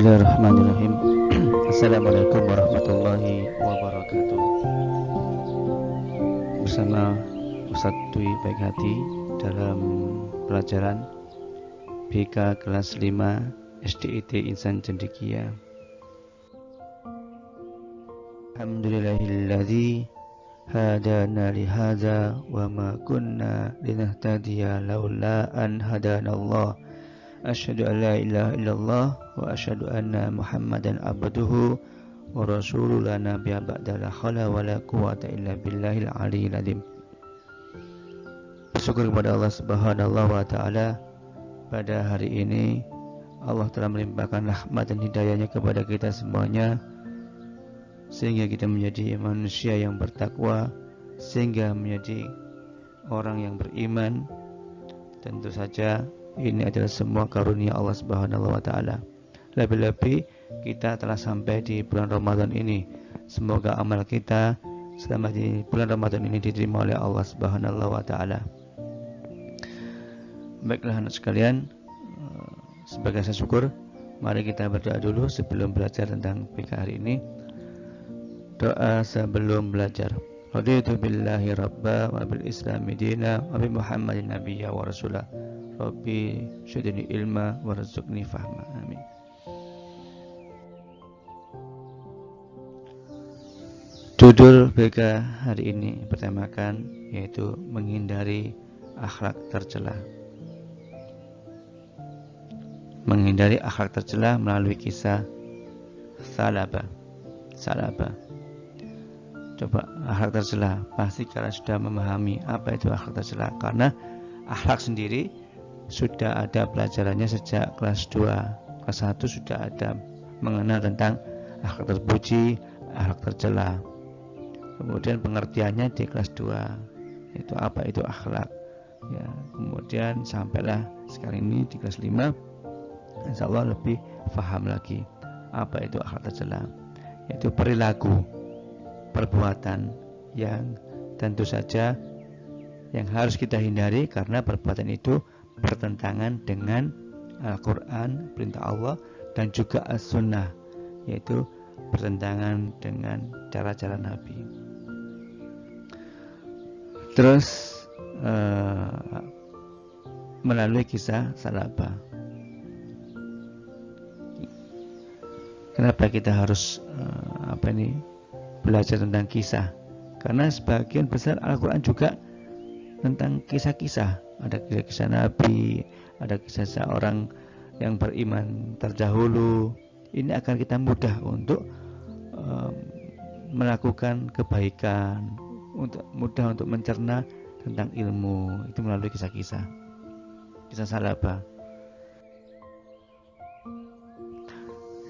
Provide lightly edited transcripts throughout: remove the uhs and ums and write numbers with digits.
Bismillahirrahmanirrahim. Assalamualaikum warahmatullahi wabarakatuh. Bersama Ustadz Dwi Baik Hati dalam pelajaran BK kelas 5 SDIT Insan Cendekia. Alhamdulillahilladzi hadana lihadza wa ma kunna linahtadiya laula an hadanallah. Asyhadu an la ilaha illallah wa asyhadu anna Muhammadan abduhu wa rasuluhu la nabiyya ba'da la haula wa la quwwata illa billahil aliyyil azim. Bersyukur kepada Allah Subhanahu wa taala, pada hari ini Allah telah melimpahkan rahmat dan hidayahnya kepada kita semuanya, sehingga kita menjadi manusia yang bertakwa, sehingga menjadi orang yang beriman. Tentu saja ini adalah semua karunia Allah Subhanahu wa taala. Lebih-lebih kita telah sampai di bulan Ramadan ini. Semoga amal kita selama di bulan Ramadan ini diterima oleh Allah Subhanahu wa taala. Baiklah anak sekalian, sebagai rasa syukur, mari kita berdoa dulu sebelum belajar tentang PK hari ini. Doa sebelum belajar. Raditu billahi rabba wa bil islami dina wa bi Muhammadin nabiyya wa rasulah. Rabbi syudni ilma warzuqni fahma. Amin. Judul BK hari ini bertemakan yaitu menghindari akhlak tercela. Menghindari akhlak tercela melalui kisah Salabah. Coba akhlak tercela, pasti kalian sudah memahami apa itu akhlak tercela, karena akhlak sendiri sudah ada pelajarannya sejak kelas 2. Kelas 1 sudah ada mengenal tentang akhlak terpuji, akhlak tercela. Kemudian pengertiannya di kelas 2, itu apa itu akhlak. Ya, kemudian sampailah sekarang ini di kelas 5, insya Allah lebih paham lagi apa itu akhlak tercela. Yaitu perilaku, perbuatan yang tentu saja yang harus kita hindari, karena perbuatan itu bertentangan dengan Al-Quran, perintah Allah, dan juga As-Sunnah, yaitu bertentangan dengan cara-cara Nabi. Terus melalui kisah Salabah. Kenapa kita harus belajar tentang kisah? Karena sebagian besar Al-Quran juga tentang kisah-kisah. Ada kisah-kisah Nabi, ada kisah seorang yang beriman terdahulu. Ini akan kita mudah untuk melakukan kebaikan, mudah untuk mencerna tentang ilmu. Itu melalui kisah-kisah. Kisah Salabah.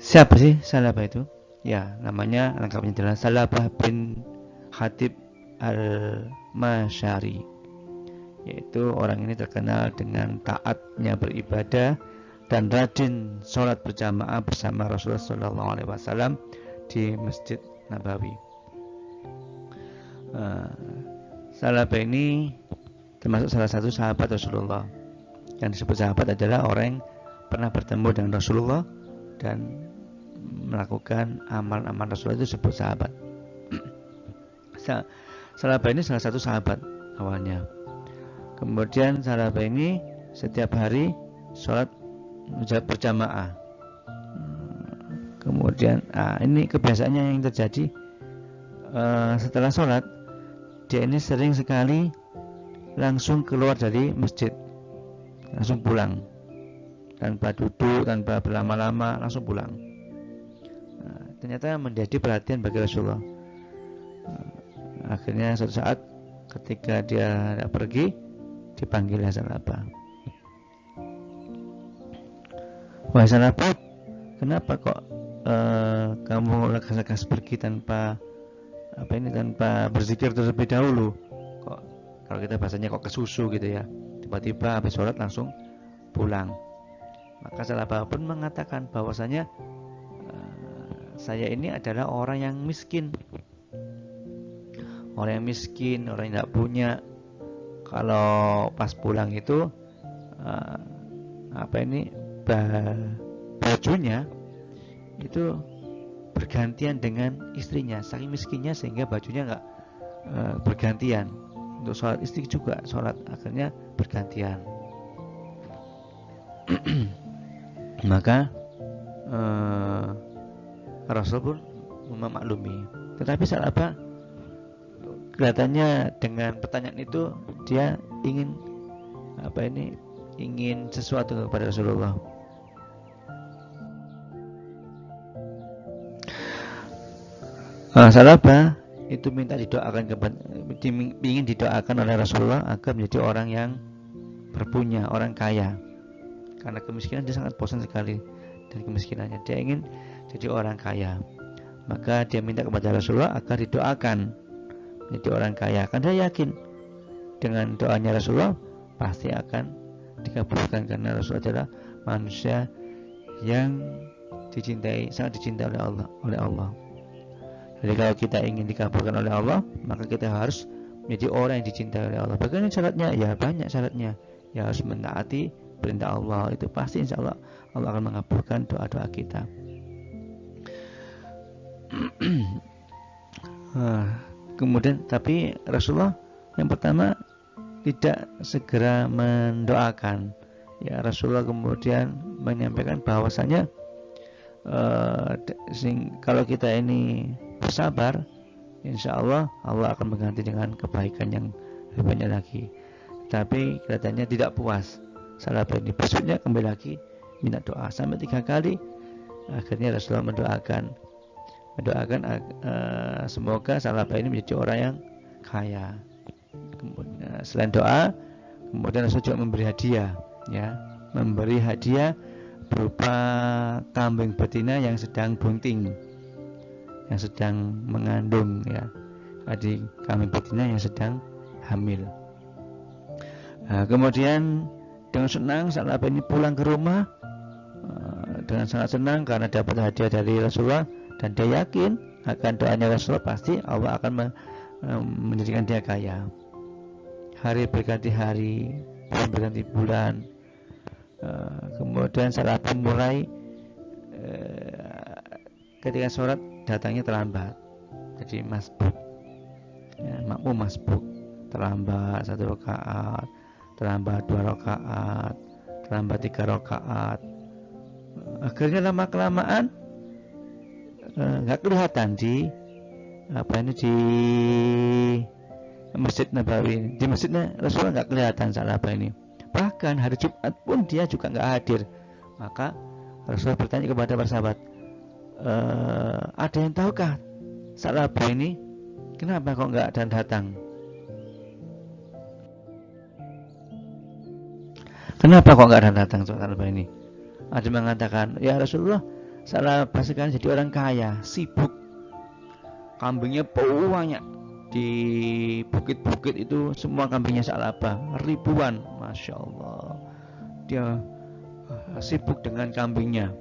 Siapa sih Salabah itu? Ya, namanya lengkapnya adalah Salabah bin Hatib al-Masyari. Yaitu orang ini terkenal dengan taatnya beribadah dan rajin sholat berjamaah bersama Rasulullah SAW di Masjid Nabawi. Salabah ini termasuk salah satu sahabat Rasulullah. Yang disebut sahabat adalah orang yang pernah bertemu dengan Rasulullah dan melakukan amal-amal Rasulullah, itu disebut sahabat. Salabah ini salah satu sahabat awalnya. Kemudian Salabah ini setiap hari sholat berjamaah. Kemudian ini kebiasaannya yang terjadi, setelah sholat dia ini sering sekali langsung keluar dari masjid, langsung pulang, tanpa duduk, tanpa berlama-lama, langsung pulang. Ternyata menjadi perhatian bagi Rasulullah. Akhirnya suatu saat ketika dia pergi, dipanggil Salabah. Wahai Salabah, kenapa kok kamu lekas-lekas pergi tanpa berzikir terlebih dahulu? Kok kalau kita bahasanya kok kesusu gitu ya, tiba-tiba habis sholat langsung pulang. Maka Salabah pun mengatakan bahwasanya saya ini adalah orang yang miskin, orang yang tidak punya. Kalau pas pulang itu bajunya itu bergantian dengan istrinya, saking miskinnya sehingga bajunya nggak bergantian. Untuk sholat istri juga sholat akhirnya bergantian. Maka Rasul pun memaklumi. Tetapi saat apa? Kelihatannya dengan pertanyaan itu dia ingin ingin sesuatu kepada Rasulullah. Salah apa? Itu minta didoakan ingin didoakan oleh Rasulullah agar menjadi orang yang berpunya, orang kaya. Karena kemiskinan dia sangat bosan sekali dan kemiskinannya. Dia ingin jadi orang kaya. Maka dia minta kepada Rasulullah agar didoakan menjadi orang kaya. Karena dia yakin dengan doanya Rasulullah pasti akan dikabulkan, karena Rasulullah adalah manusia yang dicintai, sangat dicintai oleh Allah. Jadi kalau kita ingin dikabulkan oleh Allah, maka kita harus menjadi orang yang dicintai oleh Allah. Bagaimana syaratnya? Ya banyak syaratnya. Ya harus mentaati perintah Allah. Itu pasti insya Allah Allah akan mengabulkan doa-doa kita. Kemudian tapi Rasulullah yang pertama tidak segera mendoakan. Ya, Rasulullah kemudian menyampaikan bahwasanya kalau kita ini bersabar, insya Allah Allah akan mengganti dengan kebaikan yang lebih banyak lagi. Tapi kelihatannya tidak puas. Salah ini besoknya kembali lagi minta doa sampai 3 kali. Akhirnya Rasulullah mendoakan semoga salah ini menjadi orang yang kaya. Kemudian selain doa, kemudian Rasul juga memberi hadiah, ya, memberi hadiah berupa kambing betina yang sedang bunting, yang sedang mengandung, ya. Jadi kambing betina yang sedang hamil. Kemudian dengan senang sahabat ini pulang ke rumah dengan sangat senang karena dapat hadiah dari Rasulullah, dan dia yakin akan doanya Rasulullah pasti Allah akan menjadikan dia kaya. Hari berganti hari, bulan berganti bulan. Kemudian saat mulai ketika sholat datangnya terlambat, jadi masbuk, ya, makmum masbuk, terlambat 1 rakaat, terlambat 2 rakaat, terlambat 3 rakaat. Akhirnya lama kelamaan nggak kelihatan di Masjid Nabawi. Di masjidnya Rasulullah nggak kelihatan sahabat ini. Bahkan hari Jumat pun dia juga nggak hadir. Maka Rasulullah bertanya kepada para sahabat, ada yang tahukah sahabat ini kenapa kok nggak datang? Kenapa kok nggak datang sahabat ini? Ada yang mengatakan, ya Rasulullah, sahabat sekarang jadi orang kaya, sibuk, kambingnya banyak. Di bukit-bukit itu semua kambingnya Sa'labah, ribuan, Masya Allah. Dia sibuk dengan kambingnya.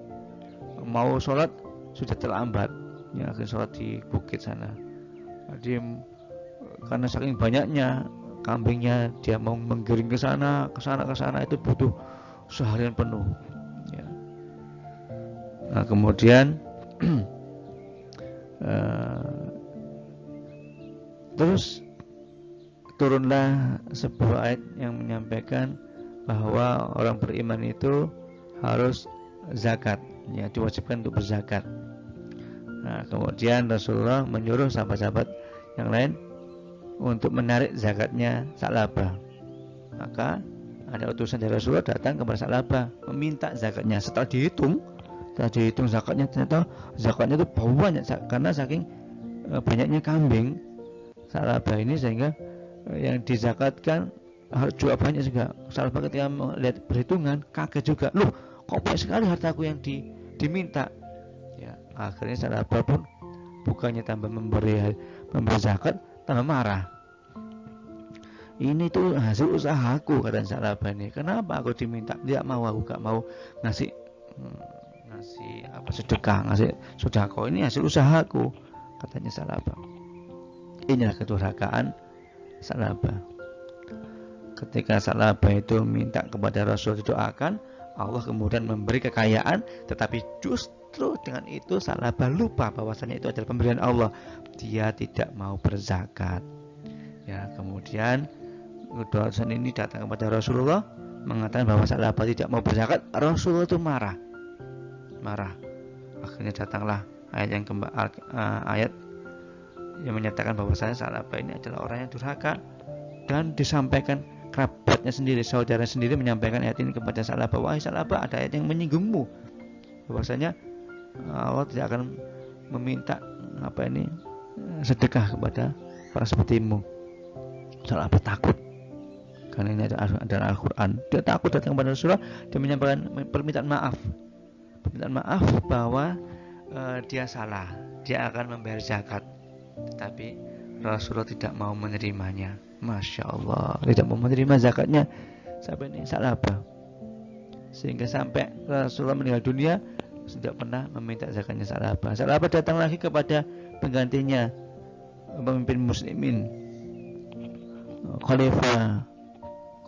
Mau sholat sudah terlambat, ya, akhirnya sholat di bukit sana. Dia karena saking banyaknya kambingnya, dia mau menggiring ke sana itu butuh seharian penuh. Ya. Nah, kemudian terus turunlah sebuah ayat yang menyampaikan bahwa orang beriman itu harus zakat, ya, diwajibkan untuk berzakat. Nah, kemudian Rasulullah menyuruh sahabat-sahabat yang lain untuk menarik zakatnya Sa'labah. Maka ada utusan dari Rasulullah datang kepada Sa'labah meminta zakatnya. Setelah dihitung zakatnya, ternyata zakatnya itu banyak karena saking banyaknya kambing Sa'labah ini, sehingga yang dizakatkan harus juga banyak juga. Sa'labah ketika melihat perhitungan kaget juga, loh kok banyak sekali hartaku yang diminta. Ya, akhirnya Sa'labah pun bukannya tambah memberi zakat, tambah marah. Ini tuh hasil usahaku, kata Sa'labah ini. Kenapa aku diminta? Tidak mau, aku gak mau ngasih sedekah, ngasih sedekah, ini hasil usahaku, katanya Sa'labah. Inilah kedurhakaan Sa'labah. Ketika Sa'labah itu minta kepada Rasul didoakan, Allah kemudian memberi kekayaan, tetapi justru Justru dengan itu Salabah lupa bahwasanya itu adalah pemberian Allah. Dia tidak mau berzakat. Ya, kemudian utusan ini datang kepada Rasulullah mengatakan bahwa Salabah tidak mau berzakat. Rasulullah itu marah. Akhirnya datanglah ayat yang menyatakan bahwasanya Salabah ini adalah orang yang durhaka, dan disampaikan kerabatnya sendiri, saudara sendiri menyampaikan ayat ini kepada Salabah. Wahai Salabah, ada ayat yang menyinggungmu, bahwasanya Allah tidak akan meminta sedekah kepada orang sepertimu. Salabah takut karena ini adalah Al-Quran. Dia takut datang kepada Rasulullah. Dia menyampaikan permintaan maaf bahwa dia salah, dia akan membayar zakat, tetapi Rasulullah tidak mau menerimanya. Masya Allah, tidak mau menerima zakatnya sampai ini Salabah, sehingga sampai Rasulullah meninggal dunia tidak pernah meminta zakatnya Salabah. Salabah datang lagi kepada penggantinya, pemimpin muslimin,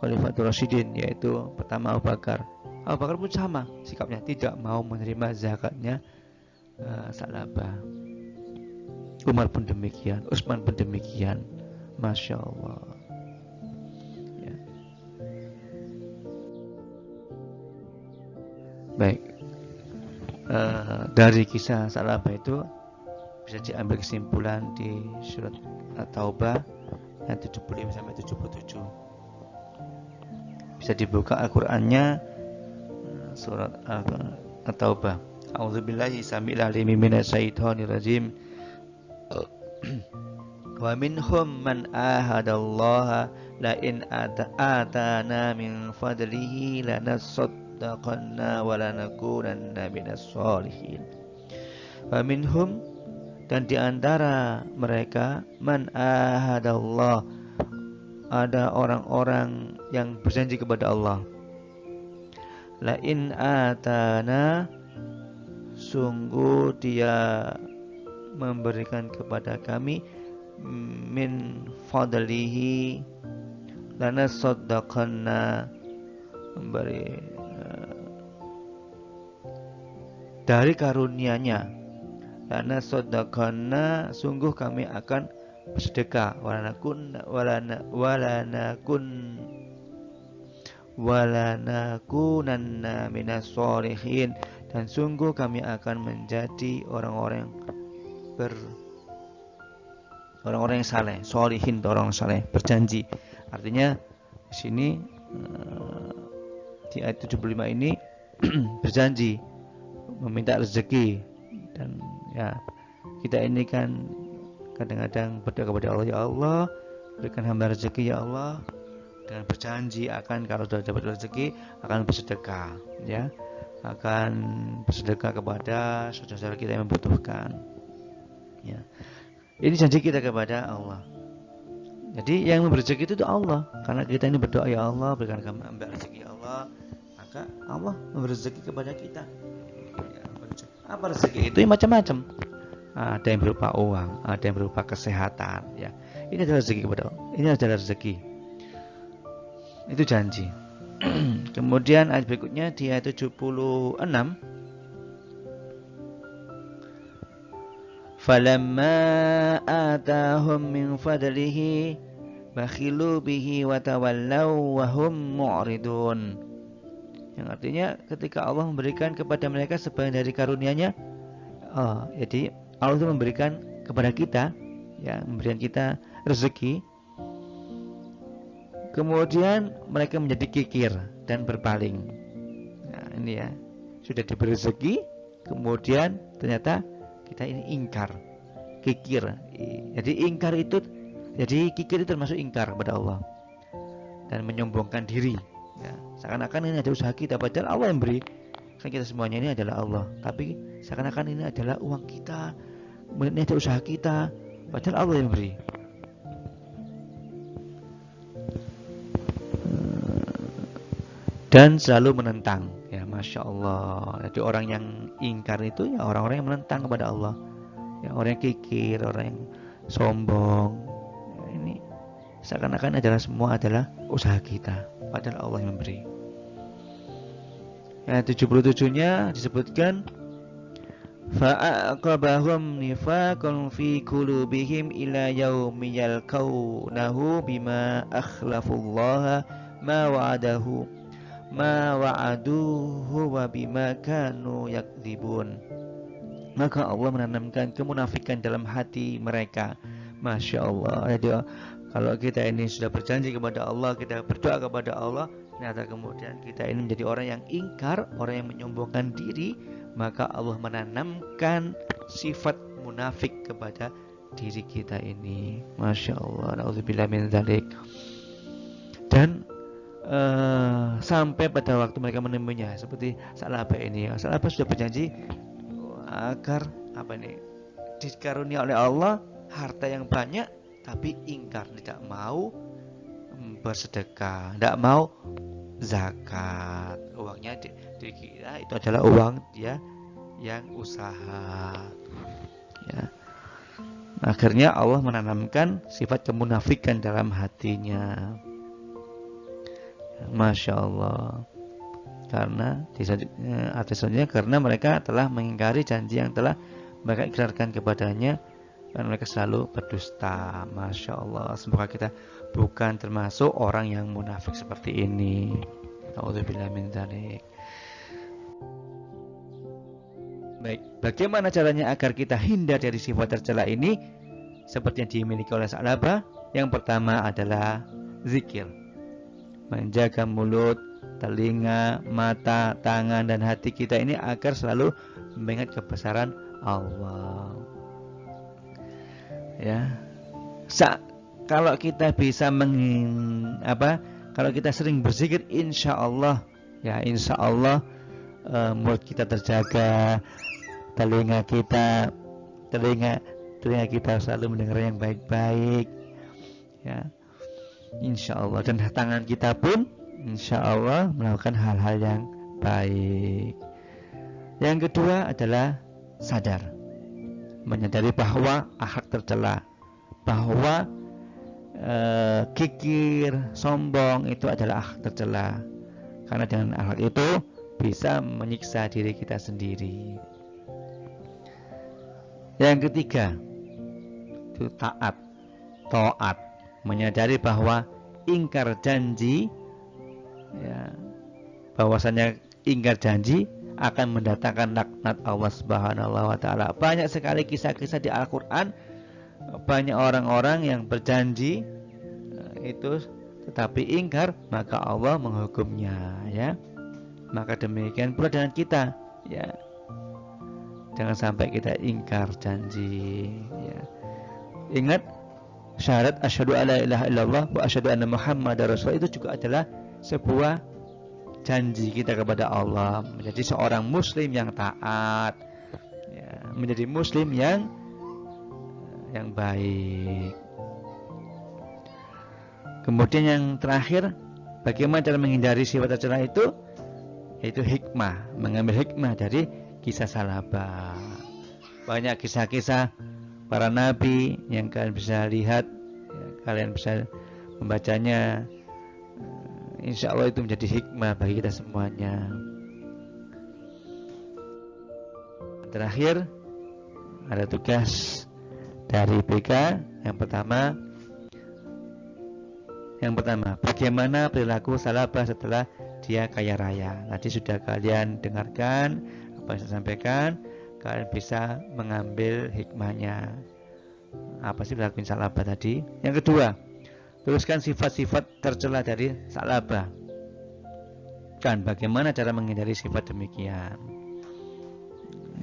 Khalifatul Rasyidin, yaitu pertama Abu Bakar. Abu Bakar pun sama sikapnya, tidak mau menerima zakatnya Salabah. Umar pun demikian, Utsman pun demikian. Masya Allah. Ya. Baik, dari kisah Salabah itu bisa diambil kesimpulan di surat At-Taubah ayat 75 sampai 77. Bisa dibuka Al-Qur'annya, surat At-Taubah. A'udzubillahi samil alim minasyaitonir rajim. Wa minhum man ahadallaha la in atana min fadlihi lanasaddaqanna wa lanakunanna minas sholihin. Wa minhum, dan di antara mereka, man ahadallah, ada orang-orang yang berjanji kepada Allah. La in atana, sungguh dia memberikan kepada kami, min fadlihi, lana saddaqanna, memberi dari karunia-Nya, lana saddaqanna, sungguh kami akan bersedekah, walanakunanna minas sholihin, dan sungguh kami akan menjadi orang-orang yang saleh, sholihin, orang saleh, berjanji. Artinya di sini di ayat 75 ini berjanji meminta rezeki. Dan ya, kita ini kan kadang-kadang berdoa kepada Allah, ya Allah berikan hamba rezeki ya Allah, dengan berjanji akan kalau sudah dapat rezeki akan bersedekah, ya, akan bersedekah kepada saudara-saudara kita yang membutuhkan. Ya, ini janji kita kepada Allah. Jadi yang memberi rezeki itu Allah, karena kita ini berdoa, ya Allah berikan hamba rezeki ya Allah, maka Allah memberi rezeki kepada kita. Ya, apa rezeki itu? Macam-macam. Ada yang berupa uang, ada yang berupa kesehatan. Ya, ini adalah rezeki kepada Allah. Ini adalah rezeki. Itu janji. Kemudian ayat berikutnya di ayat 76. Falamma atahum min fadlihi bakhilu bihi wa tawallaw wa hum mu'ridun. Yang artinya ketika Allah memberikan kepada mereka sebagian dari karunia-Nya, jadi Allah itu memberikan kepada kita, ya, memberikan kita rezeki. Kemudian mereka menjadi kikir dan berpaling. Nah, ini ya, sudah diberi rezeki, kemudian ternyata kita ini ingkar, kikir. Jadi ingkar itu, jadi kikir itu termasuk ingkar kepada Allah dan menyombongkan diri. Ya, seakan-akan ini ada usaha kita, padahal Allah yang beri. Kan kita semuanya ini adalah Allah, tapi seakan-akan ini adalah uang kita, ini ada usaha kita, padahal Allah yang beri. Dan selalu menentang, ya, Masya Allah. Jadi orang yang ingkar itu ya orang-orang yang menentang kepada Allah, ya, orang yang kikir, orang yang sombong. Ya, ini seakan-akan adalah semua adalah usaha kita, padahal Allah yang memberi. Ya, 77-nya disebutkan fa'aqabahum nifaqan fi qulubihim ila yaumi yalqawnahu bima akhlafullaha ma wa'aduhu wa bima kanu yakdzibun. Maka Allah menanamkan kemunafikan dalam hati mereka. Masya Allah. Jadi kalau kita ini sudah berjanji kepada Allah, kita berdoa kepada Allah, ternyata kemudian kita ini menjadi orang yang ingkar, orang yang menyombongkan diri, maka Allah menanamkan sifat munafik kepada diri kita ini. Masya Allah. Na'udzubillah min dzalik. Dan sampai pada waktu mereka menemuinya, seperti Sa'labah ini. Sa'labah sudah berjanji agar dikarunia oleh Allah harta yang banyak, tapi ingkar, tidak mau bersedekah, tidak mau zakat. Uangnya dikira itu adalah uang dia yang usaha. Ya. Akhirnya Allah menanamkan sifat kemunafikan dalam hatinya. Masya Allah. Karena atasnya karena mereka telah mengingkari janji yang telah mereka ikrarkan kepadanya, dan mereka selalu berdusta. Masya Allah. Semoga kita bukan termasuk orang yang munafik seperti ini. Na'udzubillah min dzalik. Baik, bagaimana caranya agar kita hindar dari sifat tercela ini? Seperti yang dimiliki oleh Sa'labah. Yang pertama adalah zikir. Menjaga mulut, telinga, mata, tangan, dan hati kita ini agar selalu mengingat kebesaran Allah. Ya, kalau kita bisa kalau kita sering berzikir, insya Allah mulut kita terjaga, telinga kita selalu mendengar yang baik-baik, ya, insya Allah. Dan tangan kita pun insya Allah melakukan hal-hal yang baik. Yang kedua adalah sadar, menyadari bahwa akhlak tercela, bahwa kikir, sombong itu adalah akhlak tercela. Karena dengan akhlak itu bisa menyiksa diri kita sendiri. Yang ketiga itu taat, menyadari bahwa ingkar janji, ya, bahwasanya ingkar janji akan mendatangkan laknat Allah Subhanahu wa taala. Banyak sekali kisah-kisah di Al-Qur'an, banyak orang-orang yang berjanji itu tetapi ingkar, maka Allah menghukumnya, ya. Maka demikian pula dengan kita, ya. Jangan sampai kita ingkar janji, ya. Ingat syahadat asyhadu alla ilaha illallah wa asyhadu anna muhammadar rasul itu juga adalah sebuah janji kita kepada Allah, menjadi seorang muslim yang taat, ya, menjadi muslim yang baik. Kemudian yang terakhir, bagaimana cara menghindari sifat tercela itu? Yaitu hikmah, mengambil hikmah dari kisah Sa'labah. Banyak kisah-kisah para nabi yang kalian bisa lihat, ya, kalian bisa membacanya. Insya Allah itu menjadi hikmah bagi kita semuanya. Terakhir, ada tugas dari BK. Yang pertama, bagaimana perilaku Sa'labah setelah dia kaya raya. Tadi sudah kalian dengarkan apa yang saya sampaikan. Kalian bisa mengambil hikmahnya. Apa sih perilaku Sa'labah tadi? Yang kedua, tuliskan sifat-sifat tercela dari Sa'labah. Dan bagaimana cara menghindari sifat demikian.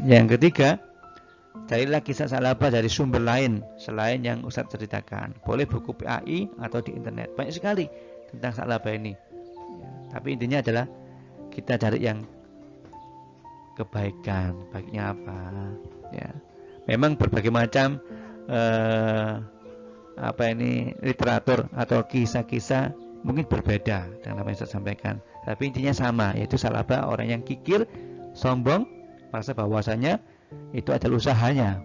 Yang ketiga, carilah kisah Sa'labah dari sumber lain selain yang Ustaz ceritakan. Boleh buku PAI atau di internet. Banyak sekali tentang Sa'labah ini. Tapi intinya adalah kita cari yang kebaikan. Baiknya apa? Ya. Memang berbagai macam literatur atau kisah-kisah mungkin berbeda dengan apa yang saya sampaikan, tapi intinya sama, yaitu Sa'labah orang yang kikir, sombong, merasa bahwasanya itu adalah usahanya,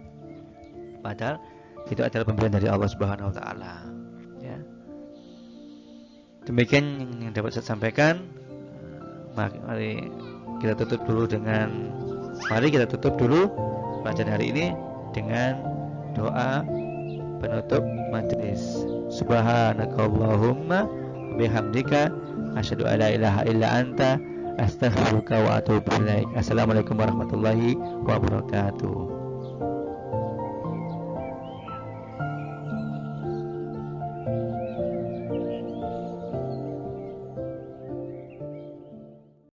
padahal itu adalah pemberian dari Allah Subhanahu wa taala, ya. Demikian yang dapat saya sampaikan. Mari kita tutup dulu pelajaran hari ini dengan doa penutup majelis. Subhanakallahumma bihamdika asyhadu an la ilaha illa anta astaghfiruka wa atubu ilaik. Assalamualaikum warahmatullahi wabarakatuh.